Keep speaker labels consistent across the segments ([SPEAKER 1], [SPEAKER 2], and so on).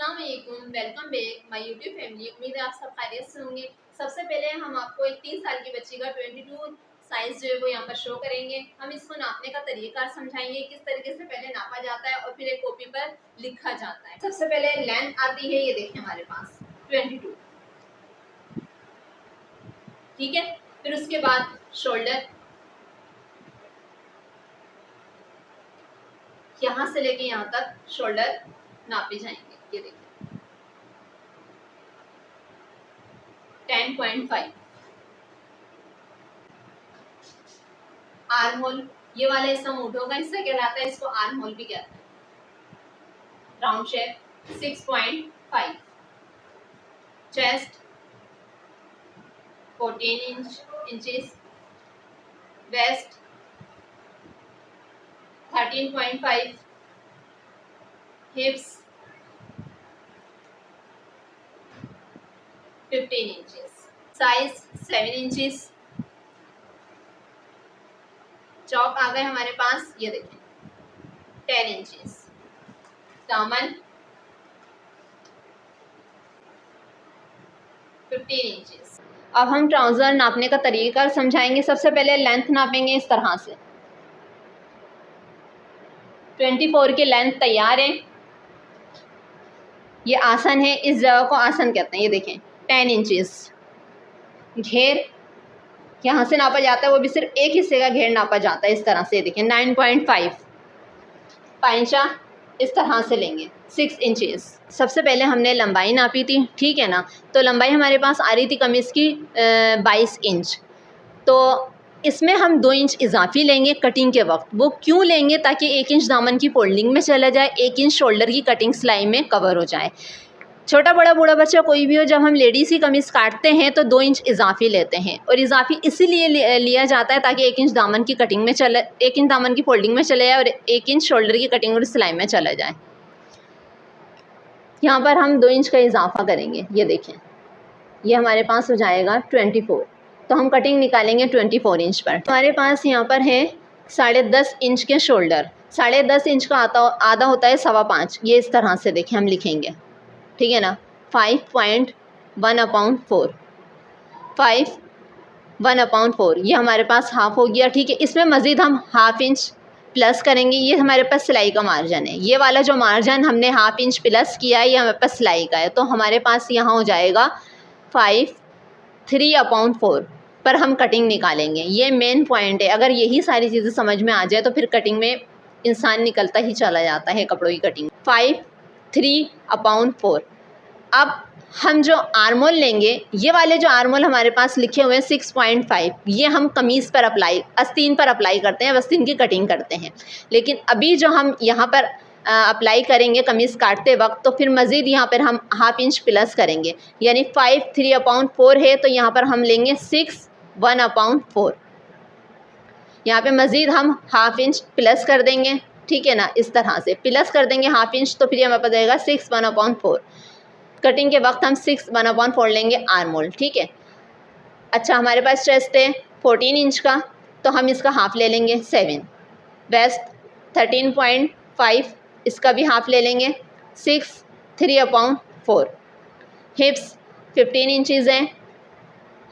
[SPEAKER 1] अस्सलाम वालेकुम, welcome back my YouTube family. उम्मीद है आप सब खैरियत से होंगे। सबसे पहले हम आपको एक 3 साल की बच्ची का 22 साइज जो है वो यहाँ पर शो करेंगे। हम इसको नापने का तरीका समझाएंगे, किस तरीके से पहले नापा जाता है और फिर एक कॉपी पर लिखा जाता है। सबसे पहले लेंथ आती है, ये देखिए हमारे पास 22, ठीक है। फिर उसके बाद शोल्डर, यहाँ से लेके यहाँ तक शोल्डर नापे जाएंगे। ये देखिए 10.5। आर्म होल, ये वाला हिस्सा मूठों का हिस्सा कहलाता है, इसको आर्म होल भी कहते हैं। Round shape 6.5। Chest 14 inches. Waist 13.5। Hips 15 inches. Size 7 inches. चौक आ गए हमारे पास, ये देखें 10 इंचेस। दामन 15 इंचेस। अब हम ट्राउज़र नापने का तरीका समझाएंगे। सबसे पहले लेंथ नापेंगे इस तरह से। 24 की लेंथ तैयार है। ये आसन है, इस जगह को आसन कहते हैं। ये देखें 10 इंचेस। घेर यहाँ से नापा जाता है, वो भी सिर्फ एक हिस्से का घेर नापा जाता है इस तरह से। देखें 9.5। पाइंचा इस तरह से लेंगे 6 इंचेस। सबसे पहले हमने लंबाई नापी थी, ठीक है ना। तो लंबाई हमारे पास आ रही थी कमीज़ की 22 इंच। तो इसमें हम 2 इंच इजाफी लेंगे कटिंग के वक्त। वो क्यों लेंगे? ताकि 1 इंच दामन की फोल्डिंग में चला जाए, 1 इंच शोल्डर की कटिंग सिलाई में कवर हो जाए। छोटा बड़ा बूढ़ा बच्चा कोई भी हो, जब हम लेडीज़ की कमीज़ काटते हैं तो 2 इंच इजाफी लेते हैं। और इजाफी इसीलिए लिया जाता है ताकि 1 इंच दामन की कटिंग में चले, 1 इंच दामन की फोल्डिंग में चले जाए और 1 इंच शोल्डर की कटिंग और सिलाई में चला जाए। यहाँ पर हम 2 इंच का इजाफा करेंगे। ये देखें, ये हमारे पास हो जाएगा 24। तो हम कटिंग निकालेंगे 24 इंच पर। हमारे पास यहाँ पर है 10.5 इंच के शोल्डर। 10.5 इंच का आधा होता है 5.25। ये इस तरह से देखें हम लिखेंगे, ठीक है ना। 5.1/4, 5/1/4 ये हमारे पास हाफ हो गया, ठीक है। इसमें मज़ीद हम ½ इंच प्लस करेंगे। ये हमारे पास सिलाई का मार्जिन है। ये वाला जो मार्जिन हमने ½ इंच प्लस किया है, ये हमारे पास सिलाई का है। तो हमारे पास यहाँ हो जाएगा 3/4 पर हम कटिंग निकालेंगे। ये मेन पॉइंट है। अगर यही सारी चीज़ें समझ में आ जाए तो फिर कटिंग में इंसान निकलता ही चला जाता है कपड़ों की कटिंग। 3/4। अब हम जो आर्मोल लेंगे, ये वाले जो आर्मोल हमारे पास लिखे हुए हैं 6.5, ये हम कमीज़ पर अप्लाई, आस्तीन पर अप्लाई करते हैं, आस्तीन की कटिंग करते हैं। लेकिन अभी जो हम यहाँ पर अप्लाई करेंगे कमीज़ काटते वक्त, तो फिर मज़ीद यहाँ पर हम ½ इंच प्लस करेंगे। यानी 5 3/4 है, तो यहाँ पर हम लेंगे 6 1/4। यहाँ पे मज़ीद हम ½ इंच प्लस कर देंगे, ठीक है ना। इस तरह से प्लस कर देंगे ½ इंच, तो फिर हमारे पास जाएगा 6 1/4। कटिंग के वक्त हम 6 1/4 लेंगे आर्मोल, ठीक है। अच्छा, हमारे पास चेस्ट है 14 इंच का, तो हम इसका हाफ ले लेंगे 7। वेस्ट 13.5, इसका भी हाफ ले लेंगे 6 3/4। हिप्स 15 इंचज़ हैं,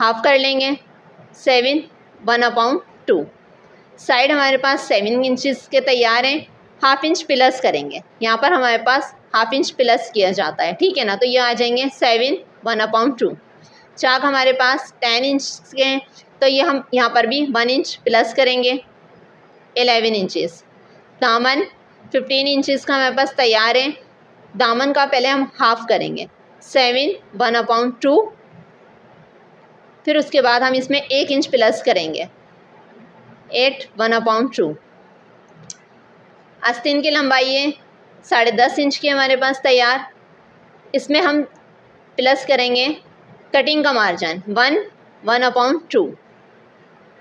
[SPEAKER 1] हाफ कर लेंगे 7 1/2। साइड हमारे पास 7 इंचज़ के तैयार हैं, ½ इंच प्लस करेंगे। यहाँ पर हमारे पास ½ इंच प्लस किया जाता है, ठीक है ना। तो ये आ जाएंगे 7 1/2। चाक हमारे पास 10 इंच के हैं, तो ये हम यहाँ पर भी 1 इंच प्लस करेंगे 11 इंचज़। दामन 15 इंचज़ का हमारे पास तैयार है। दामन का पहले हम हाफ करेंगे 7 1/2। फिर उसके बाद हम इसमें 1 इंच प्लस करेंगे 8 1/2। आस्तीन की लंबाई है 10.5 इंच की हमारे पास तैयार। इसमें हम प्लस करेंगे कटिंग का मार्जिन 1 1/2।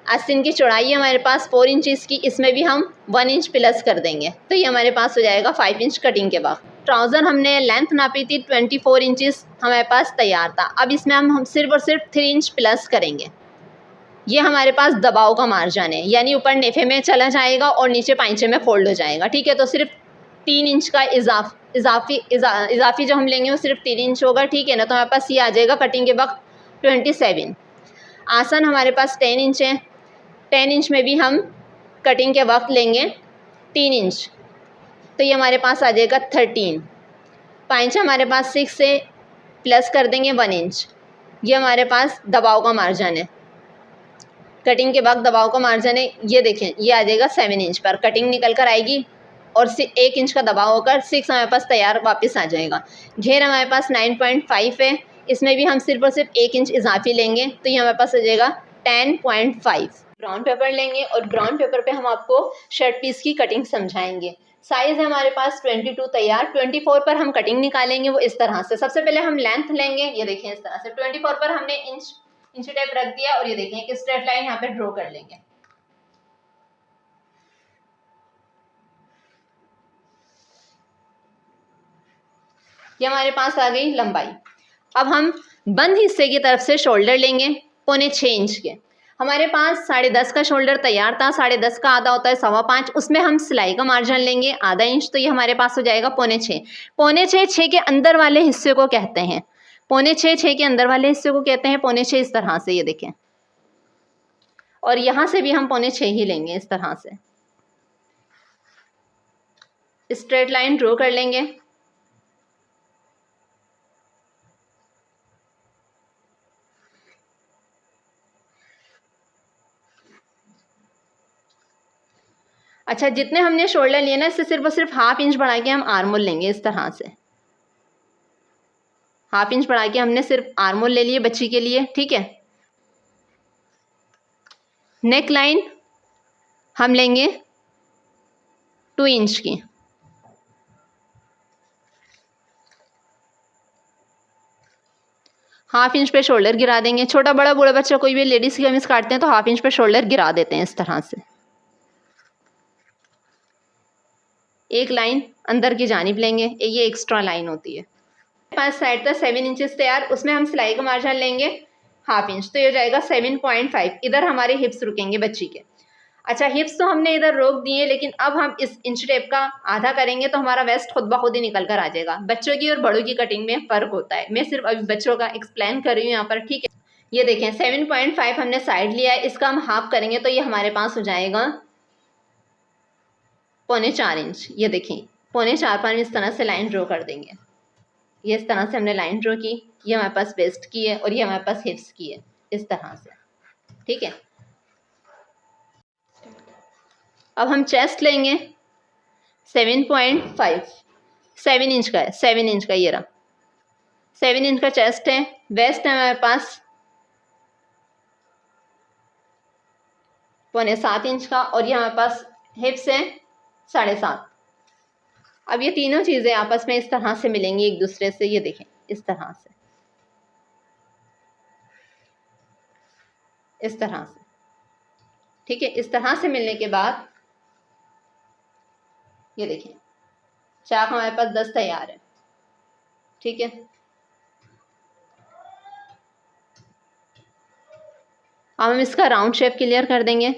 [SPEAKER 1] आस्तीन की चौड़ाई है हमारे पास 4 इंचज़ की, इसमें भी हम 1 इंच प्लस कर देंगे, तो ये हमारे पास हो जाएगा 5 इंच कटिंग के बाद। ट्राउज़र हमने लेंथ नापी थी 24 इंचज़ हमारे पास तैयार था। अब इसमें हम सिर्फ और सिर्फ 3 इंच प्लस करेंगे। ये हमारे पास दबाव का मार्जिन है, यानी ऊपर नेफे में चला जाएगा और नीचे पाइंचे में फोल्ड हो जाएगा, ठीक है। तो सिर्फ 3 इंच का इजाफी जो हम लेंगे वो सिर्फ 3 इंच होगा, ठीक है ना। तो हमारे पास ये आ जाएगा कटिंग के वक्त 27। आसन हमारे पास 10 इंच है, 10 इंच में भी हम कटिंग के वक्त लेंगे 3 इंच, तो ये हमारे पास आ जाएगा 13। पाइंच हमारे पास 6 से प्लस कर देंगे 1 इंच, ये हमारे पास दबाव का मार्जिन है, कटिंग के वक्त दबाव का मार्जिन है। ये देखें ये आ जाएगा 7 इंच पर, कटिंग निकल कर आएगी और 1 इंच का दबाव होकर 6 हमारे पास तैयार वापस आ जाएगा। घेर हमारे पास 9.5 है, इसमें भी हम सिर्फ और सिर्फ 1 इंच इजाफी लेंगे, तो ये हमारे पास आ जाएगा 10.5। ब्राउन पेपर लेंगे और ब्राउन पेपर पे हम आपको शर्ट पीस की कटिंग समझाएंगे। साइज़ है हमारे पास 22 तैयार, 24 पर हम कटिंग निकालेंगे वो इस तरह से। सबसे पहले हम लेंथ लेंगे, ये देखें इस तरह से 24 पर हमने इंच टेप रख दिया और ये देखें एक स्ट्रेट लाइन यहाँ पे ड्रॉ कर लेंगे। ये हमारे पास आ गई लंबाई। अब हम बंद हिस्से की तरफ से शोल्डर लेंगे 6.25 इंच के। हमारे पास 10.5 का शोल्डर तैयार था, 10.5 का आधा होता है 5.25, उसमें हम सिलाई का मार्जिन लेंगे आधा इंच, तो ये हमारे पास हो जाएगा 6.25। 6.25 6 के अंदर वाले हिस्से को कहते हैं, 6.25 6 के अंदर वाले हिस्से को कहते हैं 6.25 इस तरह से, ये देखें। और यहाँ से भी हम 6.25 ही लेंगे, इस तरह से स्ट्रेट लाइन ड्रॉ कर लेंगे। अच्छा, जितने हमने शोल्डर लिए ना, इससे सिर्फ और सिर्फ हाफ इंच बढ़ा के हम आर्मोल लेंगे, इस तरह से हाफ इंच बढ़ा के हमने सिर्फ आर्मोल ले लिए बच्ची के लिए, ठीक है। नेक लाइन हम लेंगे 2 इंच की, हाफ इंच पे शोल्डर गिरा देंगे। छोटा बड़ा बूढ़ा बच्चा कोई भी लेडीज की कमीज काटते हैं तो हाफ इंच पे शोल्डर गिरा देते हैं इस तरह से। एक लाइन अंदर की जानिब लेंगे, ये एक्स्ट्रा लाइन होती है। पास साइड तक 7 इंचेस तैयार, उसमें हम सिलाई का मार्जिन लेंगे हाफ इंच, तो ये हो जाएगा 7.5। इधर हमारे हिप्स रुकेंगे बच्ची के। अच्छा, हिप्स तो हमने इधर रोक दिए, लेकिन अब हम इस इंच टेप का आधा करेंगे तो हमारा वेस्ट खुद ब खुद ही निकल कर आ जाएगा। बच्चों की और बड़ों की कटिंग में फ़र्क होता है, मैं सिर्फ अभी बच्चों का एक्सप्लेन कर रही हूँ यहाँ पर, ठीक है। ये देखें 7.5 हमने साइड लिया है, इसका हम हाफ करेंगे तो ये हमारे पास हो जाएगा 4.25 इंच। ये देखें 4.25 पर इस तरह से लाइन ड्रॉ कर देंगे। ये इस तरह से हमने लाइन ड्रॉ की, ये हमारे पास वेस्ट की है और ये हमारे पास हिप्स की है, इस तरह से, ठीक है। अब हम चेस्ट लेंगे 7.5, 7 इंच का है, 7 इंच का, ये रहा 7 इंच का चेस्ट है। वेस्ट है हमारे पास 7.25 इंच का और ये हमारे पास हिप्स है 7.5। अब ये तीनों चीज़ें आपस में इस तरह से मिलेंगी एक दूसरे से, ये देखें इस तरह से, इस तरह से, ठीक है। इस तरह से मिलने के बाद ये देखें चाक हमारे पास 10 तैयार है, ठीक है। अब हम इसका राउंड शेप क्लियर कर देंगे,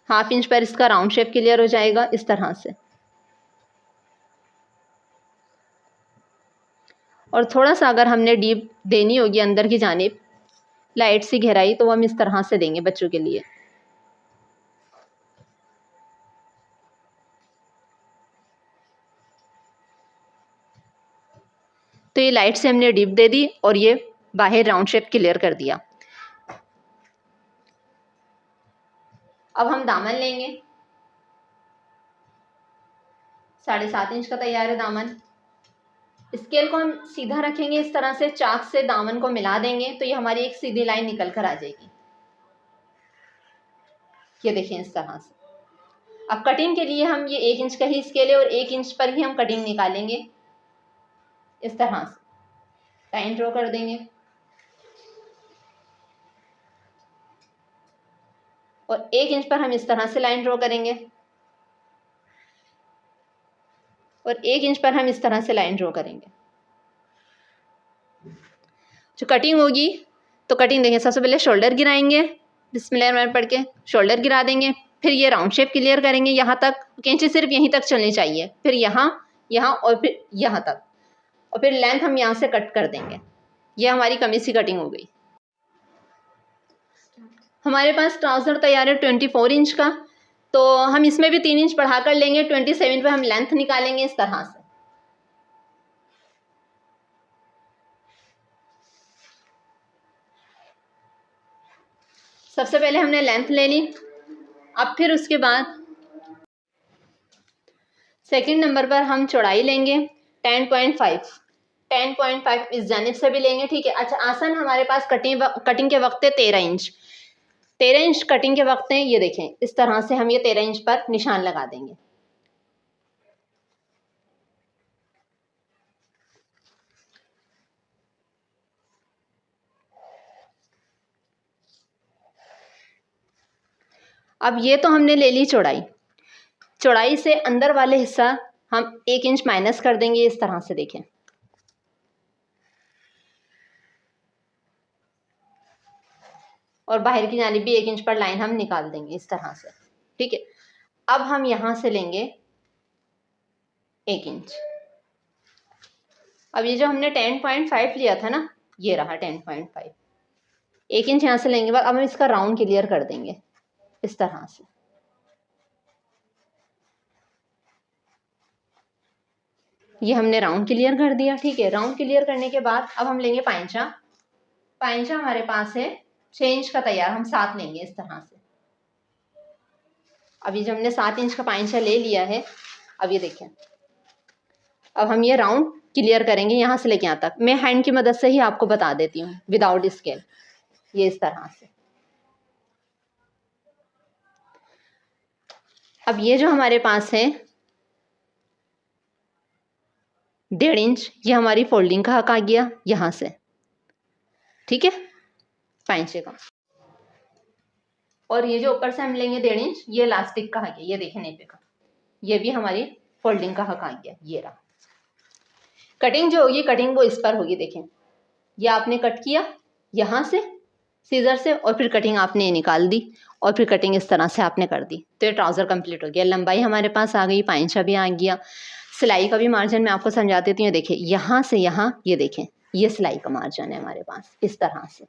[SPEAKER 1] हाफ इंच पर इसका राउंड शेप क्लियर हो जाएगा इस तरह से। और थोड़ा सा अगर हमने डीप देनी होगी अंदर की जानिब लाइट सी गहराई, तो हम इस तरह से देंगे बच्चों के लिए। तो ये लाइट से हमने डीप दे दी और ये बाहर राउंड शेप क्लियर कर दिया। अब हम दामन लेंगे, 7.5 इंच का तैयार है दामन। स्केल को हम सीधा रखेंगे इस तरह से, चाक से दामन को मिला देंगे तो ये हमारी एक सीधी लाइन निकल कर आ जाएगी, ये देखें इस तरह से। अब कटिंग के लिए हम ये 1 इंच का ही स्केल है और 1 इंच पर ही हम कटिंग निकालेंगे, इस तरह से लाइन ड्रॉ कर देंगे और 1 इंच पर हम इस तरह से लाइन ड्रॉ करेंगे और 1 इंच पर हम इस तरह से लाइन ड्रॉ करेंगे। जो कटिंग होगी तो कटिंग देंगे, सबसे पहले शोल्डर गिराएंगे, बिस्मिल्लाह पढ़ के शोल्डर गिरा देंगे, फिर ये राउंड शेप क्लियर करेंगे यहाँ तक, कैंची सिर्फ यहीं तक चलनी चाहिए, फिर यहाँ यहाँ और फिर यहाँ तक, और फिर लेंथ हम यहाँ से कट कर देंगे। ये हमारी कमीज की कटिंग हो गई। हमारे पास ट्राउज़र तैयार है 24 इंच का, तो हम इसमें भी 3 इंच बढ़ा कर लेंगे। 27 पे हम लेंथ निकालेंगे इस तरह से। सबसे पहले हमने लेंथ ले ली, अब फिर उसके बाद सेकंड नंबर पर हम चौड़ाई लेंगे 10.5 इस जानिब से भी लेंगे, ठीक है। अच्छा, आसन हमारे पास कटिंग के वक्त है 13 इंच। 13 इंच कटिंग के वक्त है, ये देखें इस तरह से हम ये 13 इंच पर निशान लगा देंगे। अब ये तो हमने ले ली चौड़ाई। चौड़ाई से अंदर वाले हिस्सा हम 1 इंच माइनस कर देंगे इस तरह से, देखें। और बाहर की जानिब भी 1 इंच पर लाइन हम निकाल देंगे इस तरह से, ठीक है। अब हम यहां से लेंगे 1 इंच। अब ये जो हमने 10.5 लिया था ना, ये रहा 10.5। 1 इंच यहां से लेंगे बाद अब हम इसका राउंड क्लियर कर देंगे इस तरह से। ये हमने राउंड क्लियर कर दिया, ठीक है। राउंड क्लियर करने के बाद अब हम लेंगे पाइंचा। पाइंचा हमारे पास है 6 इंच का तैयार, हम 7 लेंगे इस तरह से। अभी जब हमने 7 इंच का पाइंचा ले लिया है, अब ये देखें, अब हम ये राउंड क्लियर करेंगे यहाँ से लेके यहाँ तक। मैं हैंड की मदद से ही आपको बता देती हूँ विदाउट स्केल, ये इस तरह से। अब ये जो हमारे पास है 1.5 इंच, ये हमारी फोल्डिंग का हक आ गया यहाँ से, ठीक है, पाइंचे का। और ये जो ऊपर से हम लेंगे 1.5 इंच, ये इलास्टिक का हक है, ये देखें नेपे का, ये भी हमारी फोल्डिंग का हक आ गया। ये रहा। कटिंग जो होगी, कटिंग वो इस पर होगी, देखें। ये आपने कट किया यहाँ से सीजर से, और फिर कटिंग आपने निकाल दी, और फिर कटिंग इस तरह से आपने कर दी, तो ये ट्राउज़र कंप्लीट हो गया। लंबाई हमारे पास आ गई, पाइंचा भी आ गया। सिलाई का भी मार्जिन मैं आपको समझा देती हूँ। देखिए यहाँ से यहाँ, ये देखें, ये सिलाई का मार्जिन है हमारे पास इस तरह से।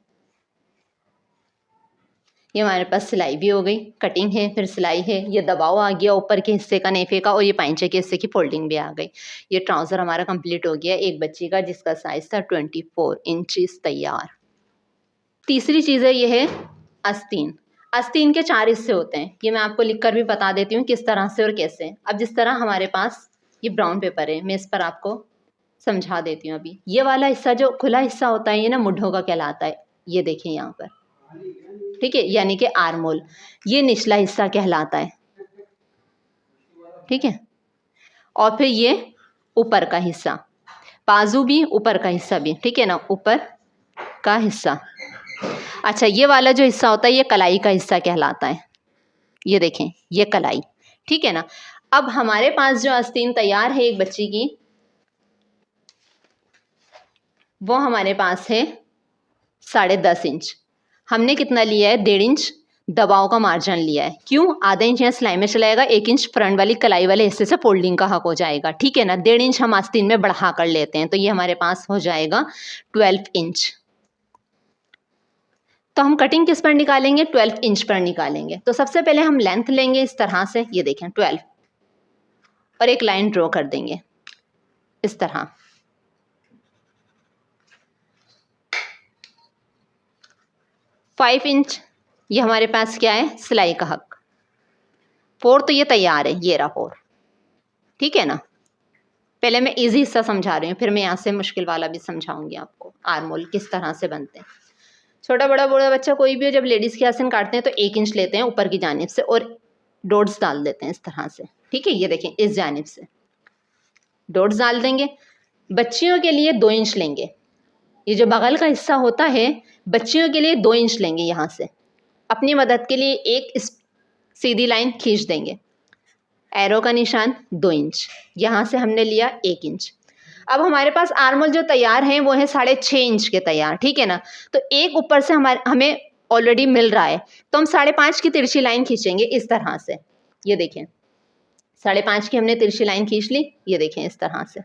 [SPEAKER 1] ये हमारे पास सिलाई भी हो गई, कटिंग है, फिर सिलाई है, ये दबाव आ गया ऊपर के हिस्से का नेफे का, और ये पाइंचे के हिस्से की फोल्डिंग भी आ गई। ये ट्राउज़र हमारा कंप्लीट हो गया एक बच्ची का, जिसका साइज़ था 24 इंचेस तैयार। तीसरी चीज़ है, ये है आस्तीन। आस्तीन के 4 हिस्से होते हैं, ये मैं आपको लिखकर भी बता देती हूँ किस तरह से और कैसे। अब जिस तरह हमारे पास ये ब्राउन पेपर है, मैं इस पर आपको समझा देती हूँ। अभी ये वाला हिस्सा जो खुला हिस्सा होता है, ये ना मुड्ढों का कहलाता है, ये देखें यहाँ पर, ठीक है, यानी कि आर्मोल। ये निचला हिस्सा कहलाता है, ठीक है। और फिर ये ऊपर का हिस्सा, बाजू भी, ऊपर का हिस्सा भी, ठीक है ना, ऊपर का हिस्सा। अच्छा, ये वाला जो हिस्सा होता है, ये कलाई का हिस्सा कहलाता है, ये देखें, ये कलाई, ठीक है ना। अब हमारे पास जो आस्तीन तैयार है एक बच्ची की, वो हमारे पास है 10.5 इंच। हमने कितना लिया है? 1.5 इंच दबाव का मार्जिन लिया है। क्यों? आधा इंच यहाँ सिलाई में चलाएगा, 1 इंच फ्रंट वाली कलाई वाले हिस्से से फोल्डिंग का हक हो जाएगा, ठीक है ना। 1.5 इंच हम आस्तीन में बढ़ा कर लेते हैं, तो ये हमारे पास हो जाएगा 12 इंच। तो हम कटिंग किस पर निकालेंगे? 12 इंच पर निकालेंगे। तो सबसे पहले हम लेंथ लेंगे इस तरह से, ये देखें 12, और एक लाइन ड्रॉ कर देंगे इस तरह। फाइव इंच ये हमारे पास क्या है? सिलाई का हक। 4 तो ये तैयार है, ये रहा 4, ठीक है ना। पहले मैं इजी हिस्सा समझा रही हूँ, फिर मैं यहाँ से मुश्किल वाला भी समझाऊंगी आपको, आर्मोल किस तरह से बनते हैं। छोटा बड़ा बूढ़ा बच्चा कोई भी हो, जब लेडीज़ के आसन काटते हैं तो 1 इंच लेते हैं ऊपर की जानिब से और डॉट्स डाल देते हैं इस तरह से, ठीक है। ये देखें, इस जानिब से डॉट्स डाल देंगे। बच्चियों के लिए 2 इंच लेंगे, ये जो बगल का हिस्सा होता है बच्चियों के लिए 2 इंच लेंगे। यहाँ से अपनी मदद के लिए एक सीधी लाइन खींच देंगे, एरो का निशान 2 इंच, यहाँ से हमने लिया 1 इंच। अब हमारे पास आर्मोल जो तैयार हैं वो है 6.5 इंच के तैयार, ठीक है ना। तो एक ऊपर से हमें ऑलरेडी मिल रहा है, तो हम 5.5 की तिरछी लाइन खींचेंगे इस तरह से। ये देखें 5.5 की हमने तिरछी लाइन खींच ली, ये देखें इस तरह से।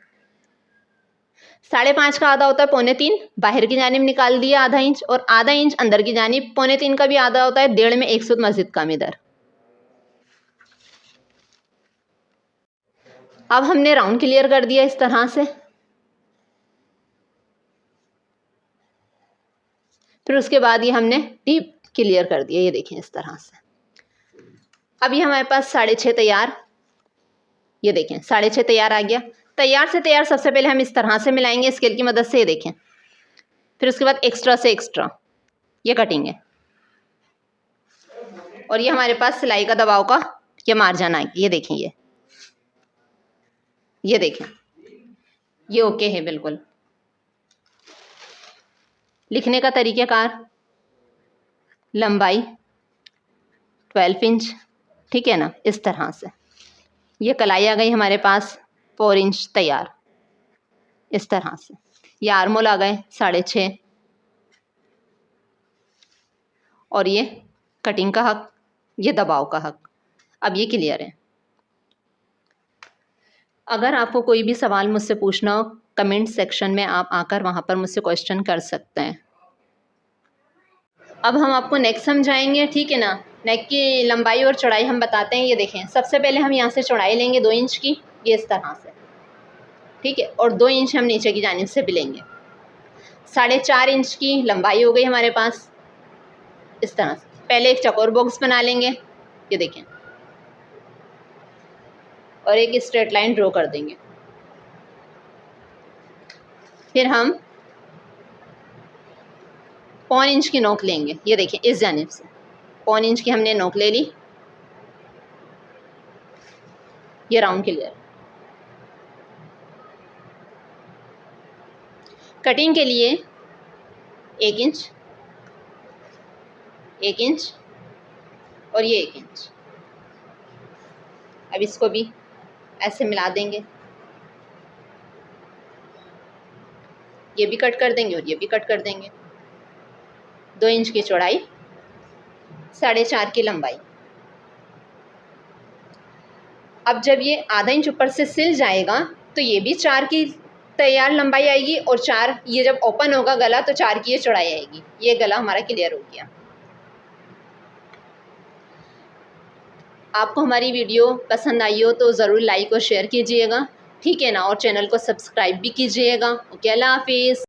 [SPEAKER 1] 5.5 का आधा होता है 3.25, बाहर की जानिब निकाल दिया आधा इंच, और आधा इंच अंदर की जानिब 3.25 का भी आधा होता है 1.5 में 1 सूत मस्जिद कम इधर। अब हमने राउंड क्लियर कर दिया इस तरह से। फिर उसके बाद ये हमने डीप क्लियर कर दिया, ये देखें इस तरह से। अब ये हमारे पास 6.5 तैयार, ये देखें 6.5 तैयार आ गया। तैयार से तैयार सबसे पहले हम इस तरह से मिलाएंगे स्केल की मदद से, ये देखें। फिर उसके बाद एक्स्ट्रा से एक्स्ट्रा ये कटिंग है, और ये हमारे पास सिलाई का दबाव का ये मार्जिन आ गया, ये देखें। ये देखें ये ओके है बिल्कुल। लिखने का तरीक़ाकार, लंबाई 12 इंच, ठीक है ना, इस तरह से। ये कलाई आ गई हमारे पास 4 इंच तैयार, इस तरह से। ये आर्मोल आ गए 6.5, और ये कटिंग का हक, ये दबाव का हक। अब ये क्लियर है। अगर आपको कोई भी सवाल मुझसे पूछना हो, कमेंट सेक्शन में आप आकर वहाँ पर मुझसे क्वेश्चन कर सकते हैं। अब हम आपको नेक समझाएंगे, ठीक है ना। नेक की लंबाई और चौड़ाई हम बताते हैं। ये देखें, सबसे पहले हम यहाँ से चौड़ाई लेंगे 2 इंच की, ये इस तरह से, ठीक है, और 2 इंच हम नीचे की जानिब से भी लेंगे। 4.5 इंच की लंबाई हो गई हमारे पास, इस तरह से। पहले एक चौकोर बॉक्स बना लेंगे, ये देखें, और एक स्ट्रेट लाइन ड्रॉ कर देंगे। फिर हम 1.25 इंच की नोक लेंगे, ये देखें इस जानिब से 1.25 इंच की हमने नोक ले ली। ये राउंड क्लियर। कटिंग के लिए 1 इंच, 1 इंच और ये 1 इंच। अब इसको भी ऐसे मिला देंगे, ये भी कट कर देंगे और ये भी कट कर देंगे। 2 इंच की चौड़ाई, 4.5 की लंबाई। अब जब ये आधा इंच ऊपर से सिल जाएगा तो ये भी 4 की तैयार लंबाई आएगी, और 4 ये जब ओपन होगा गला तो 4 की ये चौड़ाई आएगी। ये गला हमारा क्लियर हो गया। आपको हमारी वीडियो पसंद आई हो तो ज़रूर लाइक और शेयर कीजिएगा, ठीक है ना, और चैनल को सब्सक्राइब भी कीजिएगा। ओके, अल्लाह हाफिज़।